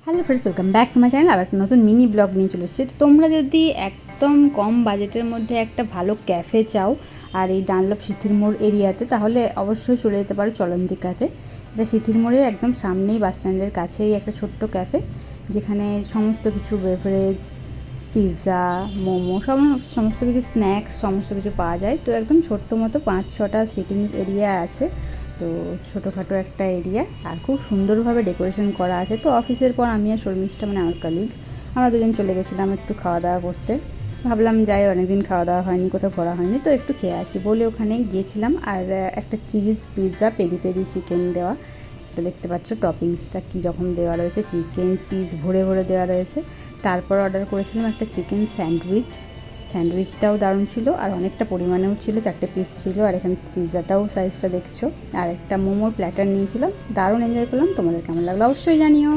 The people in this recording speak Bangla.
Hello friends, welcome back to my channel. আর একটা নতুন মিনি ব্লগ নিয়ে চলে এসেছি। তো তোমরা যদি একদম কম বাজেটের মধ্যে একটা ভালো ক্যাফে চাও আর এই ডানলপ সিথির মোড় এরিয়াতে, তাহলে অবশ্যই চলে যেতে পারো চলন্তিকাতে। এটা সিথির মোড়ের একদম সামনেই, বাস স্ট্যান্ডের কাছেই একটা ছোট্ট ক্যাফে, যেখানে সমস্ত কিছু বেভারেজ, পিৎজা, মোমো, সমস্ত কিছু স্ন্যাক্স সমস্ত কিছু পাওয়া যায়। তো একদম ছোট্ট মতো 5-6টা সিটিং এরিয়া আছে। তো ছোটোখাটো একটা এরিয়া, আর খুব সুন্দরভাবে ডেকোরেশন করা আছে। তো অফিসের পর আমি আর শর্মিষ্ঠা, মানে আমার কলিগ, আমরা দুজন চলে গেছিলাম একটু খাওয়া দাওয়া করতে। ভাবলাম যাই, অনেকদিন খাওয়া দাওয়া হয়নি, কোথাও ঘোরা হয়নি, তো একটু খেয়ে আসি বলে ওখানে গিয়েছিলাম। আর একটা cheese pizza, peri peri chicken দেওয়া, এটা দেখতে পাচ্ছ টপিংসটা কী রকম দেওয়া রয়েছে, চিকেন চিজ ভরে ভরে দেওয়া রয়েছে। তারপর অর্ডার করেছিলাম একটা চিকেন স্যান্ডউইচ। স্যান্ডউইচটাও দারুণ ছিল, আর অনেকটা পরিমাণেও ছিল, 4টে পিস ছিল। আর এখানে পিৎজাটাও সাইজটা দেখছো। আর একটা মোমোর প্ল্যাটার নিয়েছিলাম, দারুণ এনজয় করলাম। তোমাদের কেমন লাগলো অবশ্যই জানিও।